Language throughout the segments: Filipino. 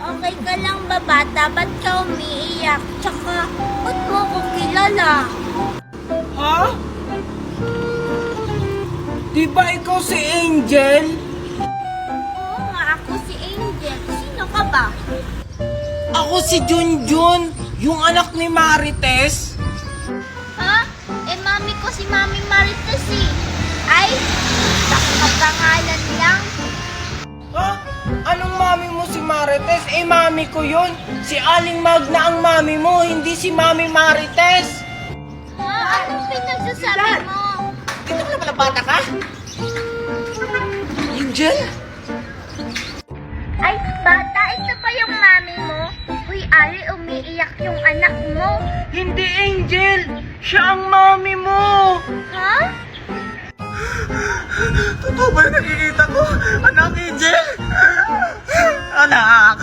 Okay ka lang ba, bata? Ba't ka umiiyak? Tsaka, ba't mo ako kilala? Ha? Di ba ikaw si Angel? Oo nga, ako si Angel. Sino ka ba? Ako si Junjun, yung anak ni Marites. Ha? Eh, mami ko si Mami Marites eh. Ay, nakapangalan lang. Ha? Anong mami mo si Marites? Eh, mami ko yun. Si Aling Magna ang mami mo, hindi si Mami Marites. Ha? Anong pinagsasabi mo? Dito ka na pala bata ka? Angel? Ay, bata, ito pa yung mami mo? Uy, Ari, umiiyak yung anak mo. Hindi, Angel. Siya ang mami mo. Ha? Totoo ba yung nakikita ko? Anak, Angel? Anak!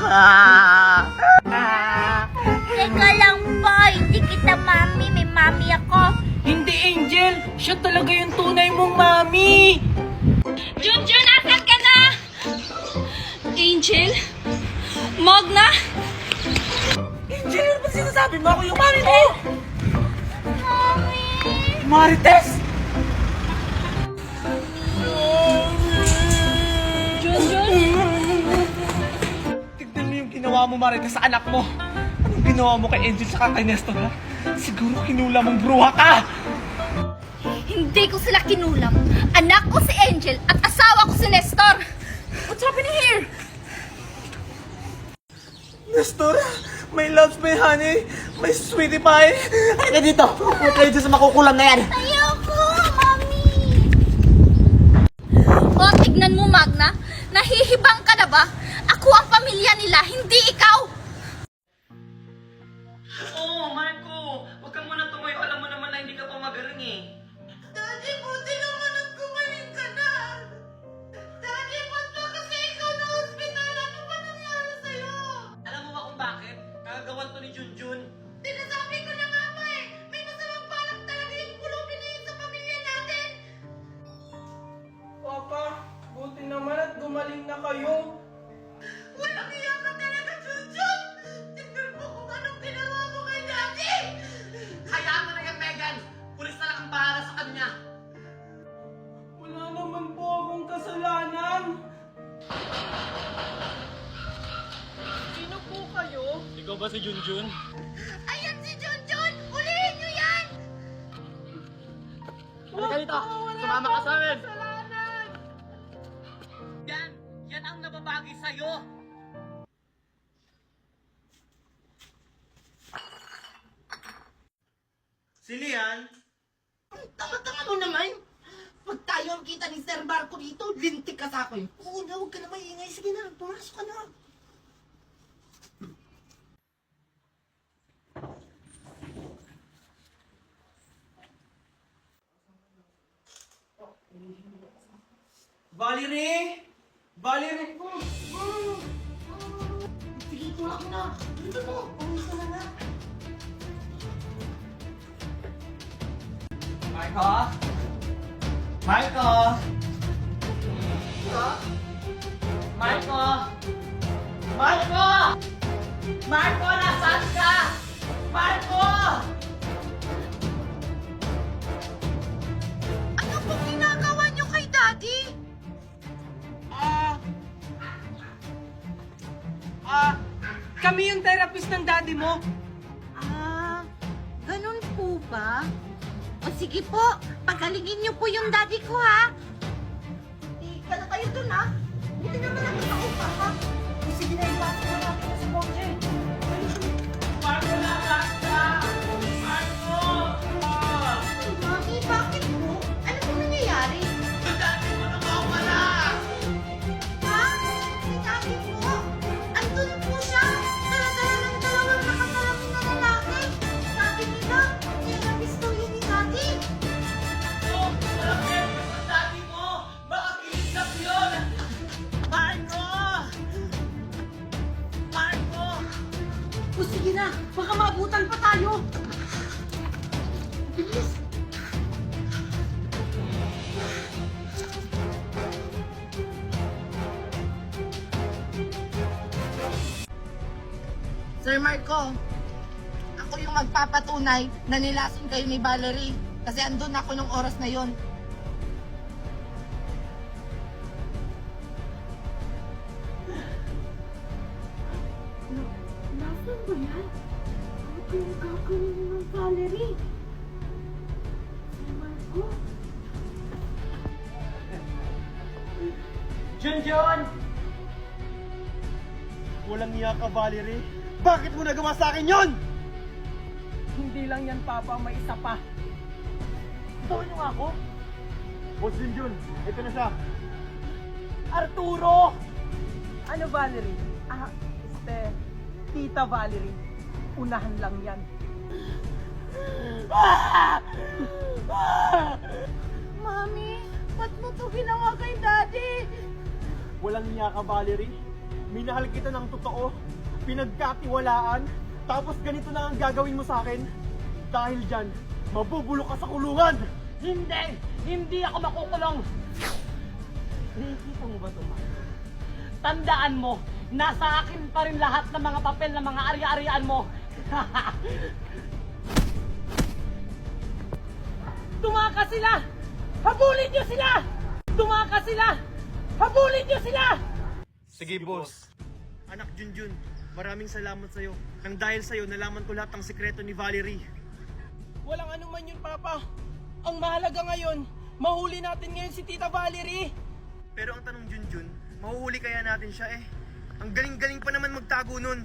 Teka lang po, hindi kita mami, may mami ako. Hindi, Angel. Siya talaga yung tunay mong mami. Junjun, asan ka na? Angel? Magna? Angel, ano ba sinasabi mo? Ako yung mami mo! Mami! Marites! Junjun? Tignan mo yung ginawa mo, Marites, sa anak mo. Anong ginawa mo kay Angel sa kay Nestor, ha? Siguro kinula mong bruha ka! Hindi ko sila kinulam. Anak ko si Angel at asawa ko si Nestor. What's happening here? Nestor, may loves, may honey, may sweetie pie. Ay, ka dito! Huwag kayo dyan sa makukulam na yan. Ayoko, mami! O, tignan mo, Magna. Nahihibang ka na ba? Ako ang pamilya nila, hindi ikaw. Oo, Marco. Huwag kang muna tumayo. Alam mo naman na hindi ka pa magaling eh. Daddy, buti naman at gumaling ka na. Daddy, ba't ba kasi ikaw na hospital? Ano ba nangyari sa'yo? Alam mo ba kung bakit? Kagagawan to ni Junjun. Sinasabi ko na nga ba eh, may masamang balak talaga yung pulubi na yun sa pamilya natin. Papa, buti naman at gumaling na kayo. Walang iya ka talaga, Junjun! Tignan mo kung anong ginawa mo kay Daddy! Hayaan mo na yan, Megan. Pulis na lang ang bahala sa kanya. Wala naman po akong kasalanan. Sino po kayo? Ikaw ba si Junjun? Ayan si Junjun! Ulihin niyo yan! Halika dito. Sumama ka sa amin. Yan. Yan ang nababagi sa'yo. Si Lian? Tama-tama mo naman. Pag tayo ang kita ni Sir Marco dito, lintik ka sa akin. Oo na, huwag ka na maingay. Sige na, pumasok ka na. Valerie! Valerie! Sige, tulak mo na. Dito mo, pumasok ka na nga. Marco? Marco? Marco? Marco? Marco, nasaan ka? Marco! Ano pong ginagawa niyo kay Daddy? Kami yung therapist ng daddy mo. Ah, ganun po ba? O sige po, pagalingin niyo po yung daddy ko ha. Ika na kayo dun, ha? Buti naman ako sa upa, ha? Sige na, ipasok na natin sa sponsor. Marco, nasaan ka? Marco! Mami, bakit po? Ano po nangyayari? Yung daddy mo nawawala! Ha? Si Daddy po? Andun po siya. Dala-dala ng dalawang nakasalamin na lalaki. Sabi nila, therapist daw yun ni Daddy. Oh, walang therapist ng daddy mo! Baka kilisap yun! Marco! Marco! O sige na, baka maabutan pa tayo. Bilis. Sir Marco, ako yung magpapatunay na nilason kayo ni Valerie. Kasi andun ako nung oras na yon. Nasaan ba yan? Ano kayong gagawin mo ng Valerie? Si Marco? John! Walang niya ka, Valerie. Bakit mo nagawa sa akin yon? Hindi lang yan, Papa. May isa pa. Tawin niyo nga ako. Boss Junjun, ito na siya. Arturo! Ano, Valerie? Tita Valerie. Unahan lang yan. Mami, ba't mo to ginawa kay Daddy? Walang niya ka, Valerie. Minahal kita ng totoo. Pinagkatiwalaan. Tapos ganito na ang gagawin mo sa akin. Dahil dyan, mabubulok ka sa kulungan. Hindi! Hindi ako makukulong! Nakikita mo ba ito, Ma? Tandaan mo, nasa akin pa rin lahat ng mga papel ng mga ari-arian mo. Tumakas sila! Habulin niyo sila! Tumakas sila! Habulin niyo sila! Sige, boss. Anak Junjun, maraming salamat sa'yo. Nang dahil sa'yo, nalaman ko lahat ng sikreto ni Valerie. Walang anuman yun, Papa. Ang mahalaga ngayon, mahuli natin ngayon si Tita Valerie. Pero ang tanong, Junjun, mahuhuli kaya natin siya eh? Ang galing-galing pa naman magtago nun.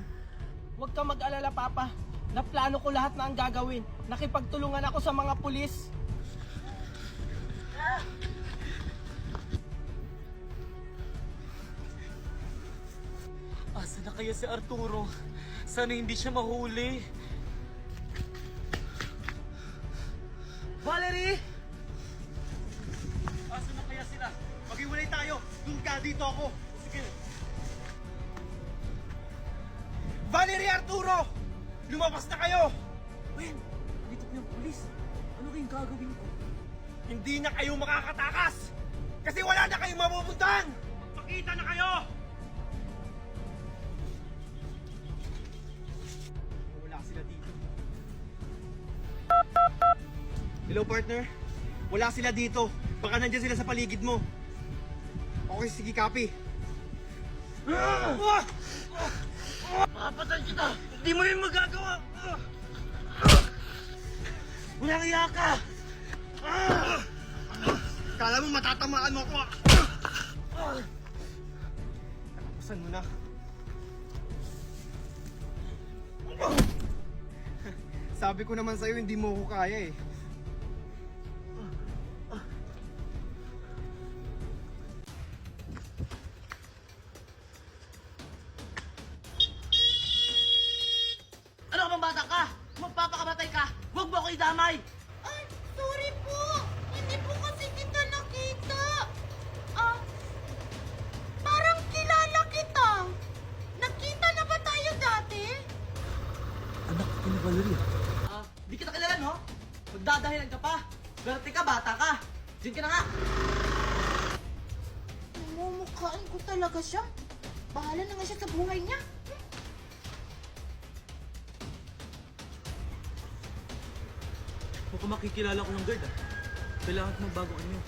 Huwag ka mag-alala, Papa. Naplano ko lahat na ang gagawin. Nakipagtulungan ako sa mga pulis. Asa na kaya si Arturo? Sana hindi siya mahuli. Valerie! Asa na kaya sila? Maghiwalay tayo. Doon ka, dito ako. Sige. Valerie, Arturo! Lumabas na kayo! Wen, dito po yung pulis. Ano kayong gagawin ko? Hindi na kayo makakatakas! Kasi wala na kayong mapupuntahan! Magpakita na kayo! Wala sila dito. Hello, partner? Wala sila dito. Baka nandiyan sila sa paligid mo. Okay, sige, copy. Papatay kita! Hindi mo yun magagawa! Walang iya ka! Kala mo matatamaan mo ako! Saan mo na? Sabi ko naman sa'yo, hindi mo ako kaya eh. Ano ka bang bata ka? Magpapakamatay ka! Huwag mo ako idamay! Ay, sorry po! Hindi po kasi kita nakita! Parang kilala kita! Nakita na ba tayo dati? Anak ko ni Valerie. Di kita kilala, no? Magdadahilan ka pa. Garte ka, bata ka. Diyan ka na nga. Namumukhaan ko talaga siya. Bahala na nga siya sa buhay niya. Mukhang makikilala ko ng guard, ah. Kailangan ko magbago kanyo.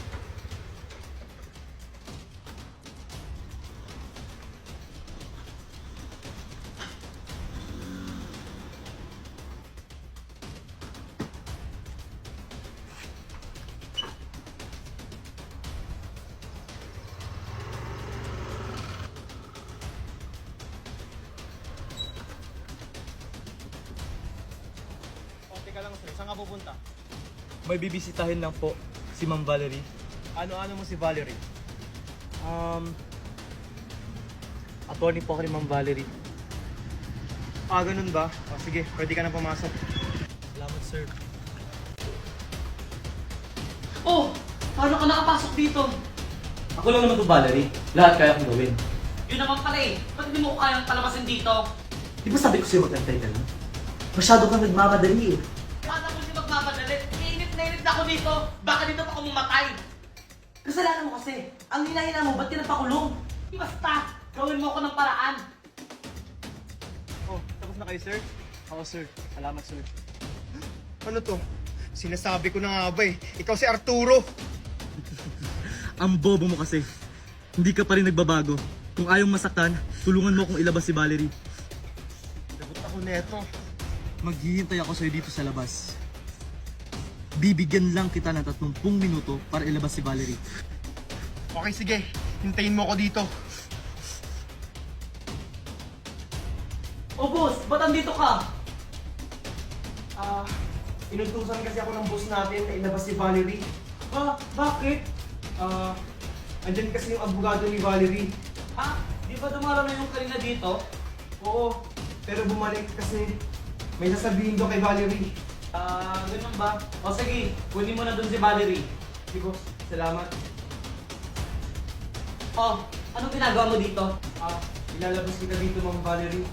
O, teka lang, sir. Saan ka pupunta? May bibisitahin lang po si Ma'am Valerie. Ano-ano mo si Valerie? Attorney po ako ni Ma'am Valerie. Ah, ganun ba? O, sige, pwede ka na pumasok. Salamat, sir. Oh! Paano ka nakapasok dito? Ako lang naman to, Valerie. Lahat kaya kong gawin. Yun naman pala eh. Ba't hindi mo ko kayang palabasin dito? Di ba sabi ko sa'yo magantay ka lang? Masyado kang nagmamadali eh. Baka mo siya magmamadalit. Init na init na ako dito. Baka dito pa ako mamatay. Kasalanan mo kasi. Ang hinahina mo, ba't ka nagpakulong? Basta, gawin mo ako ng paraan. Oh, tapos Tapos na kayo, sir? Oo, sir. Salamat, sir. Ano to? Sinasabi ko na nga ba eh. Ikaw si Arturo. Ang bobo mo kasi. Hindi ka pa rin nagbabago. Kung ayaw masaktan, tulungan mo akong ilabas si Valerie. Lagot ako neto. Maghihintay ako sa'yo dito sa labas. Bibigyan lang kita ng 30 minuto para ilabas si Valerie. Okay, sige. Hintayin mo ako dito. Oh, boss! Ba't andito ka? Inutusan kasi ako ng boss natin na ilabas si Valerie. Bakit? Andyan kasi yung abogado ni Valerie. Di ba dumalo na yung kanina dito? Oo, pero bumalik kasi may sasabihin ko kay Valerie. Ganun ba? O sige, kunin mo na dun si Valerie. Sige boss, salamat. Oh, anong ginagawa mo dito? Ilalabas kita dito, Ma'am Valerie.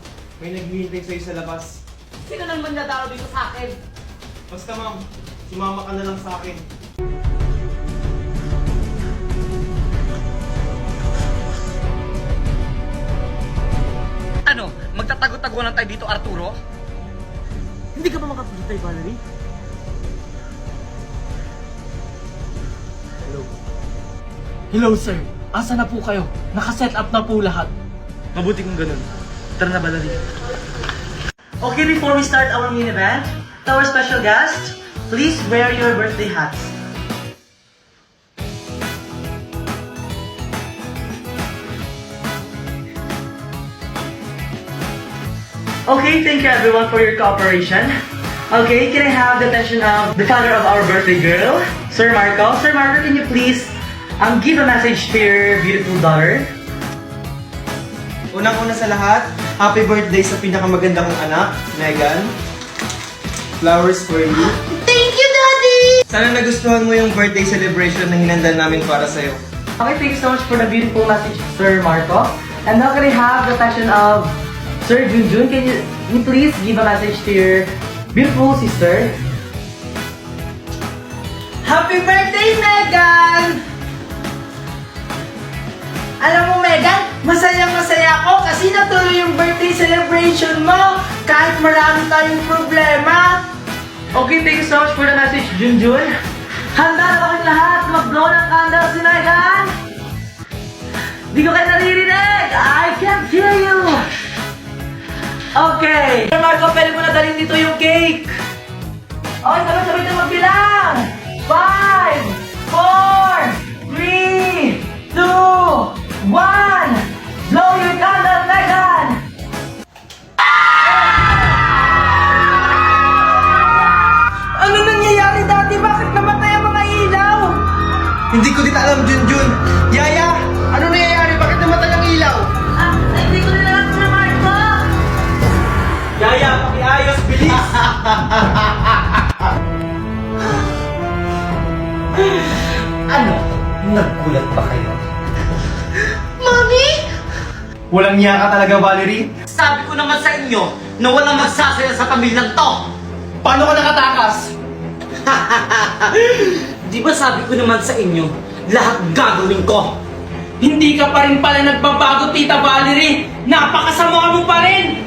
May naghihintay sa'yo sa labas. Sino naman nadalo dito sa akin? Basta ma'am, sumama ka na lang sa akin. Ano? Magtatago-tago lang tayo dito, Arturo? Hindi ka ba makapagitay, Valerie? Hello sir, asa na po kayo? Nakaset up na po lahat. Mabuti kung ganun. Tara na, Valerie. Okay, before we start our main event, to our special guest, please wear your birthday hats. Okay, thank you everyone for your cooperation. Okay, can I have the attention of the father of our birthday girl, Sir Marco? Sir Marco, can you please give a message to your beautiful daughter? Unang-una sa lahat, happy birthday sa pinakamaganda kong anak, Megan. Flowers for you. Thank you, Daddy! Sana nagustuhan mo yung birthday celebration na hinanda namin para sa'yo. Okay, thank you so much for the beautiful message, Sir Marco. And now can I have the attention of Sir Junjun? Can you please give a message to your beautiful sister? Happy birthday, Megan! Alam mo, Megan, masayang-masaya ako kasi natuloy yung birthday celebration mo kahit marami tayong problema. Okay, thank you so much for the message, Junjun. Handa na ba kayong lahat mag-blow ng candle si Megan? Di ko kayo naririnig! I can't hear you! Okay. Sir Marco, pwede mo na dalhin dito yung cake. Okay, sabay-sabay tayo magbilang. 5, 4, 3, 2, 1. Blow your candle, Megan! Ano nangyayari dati? Bakit namatay ang mga ilaw? Hindi ko din alam, Junjun. Yaya, ano nangyayari? Bakit namatay ang ilaw? Hindi ko nila alam, Sir Marco. Yaya, pakiayos, bilis! Ano? Naggulat ba kayo? Mommy? Walang niya ka talaga, Valerie. Sabi ko naman sa inyo na walang magsasaya sa pamilyang to! Paano ka nakatakas? Di ba sabi ko naman sa inyo, lahat gagawin ko? Hindi ka pa rin pala nagbabago, Tita Valerie. Napakasama mo pa rin.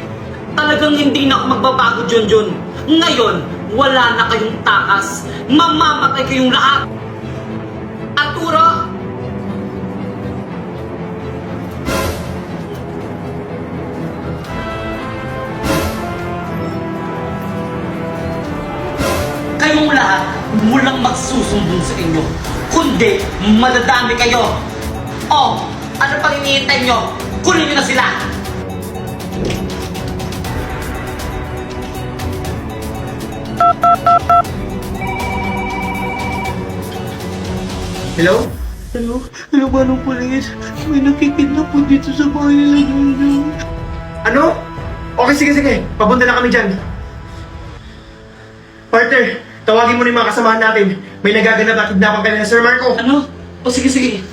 Talagang hindi na ako magbabago, Junjun. Ngayon, wala na kayong takas. Mamamatay kayong lahat. Arturo! Kayong lahat, walang magsusumbong sa inyo. Kundi, madadami kayo. Oh, ano pang iniintay nyo? Kunin nyo na sila! Hello? Hello? Ano ba nung pulis? May nakikidnap po dito sa bahay nila, Junjun. Ano? Okay, sige. Papunta na kami dyan. Partner, tawagin mo na yung mga kasamahan natin. May nagaganap at kidnapan kanina, Sir Marco. Ano? O sige.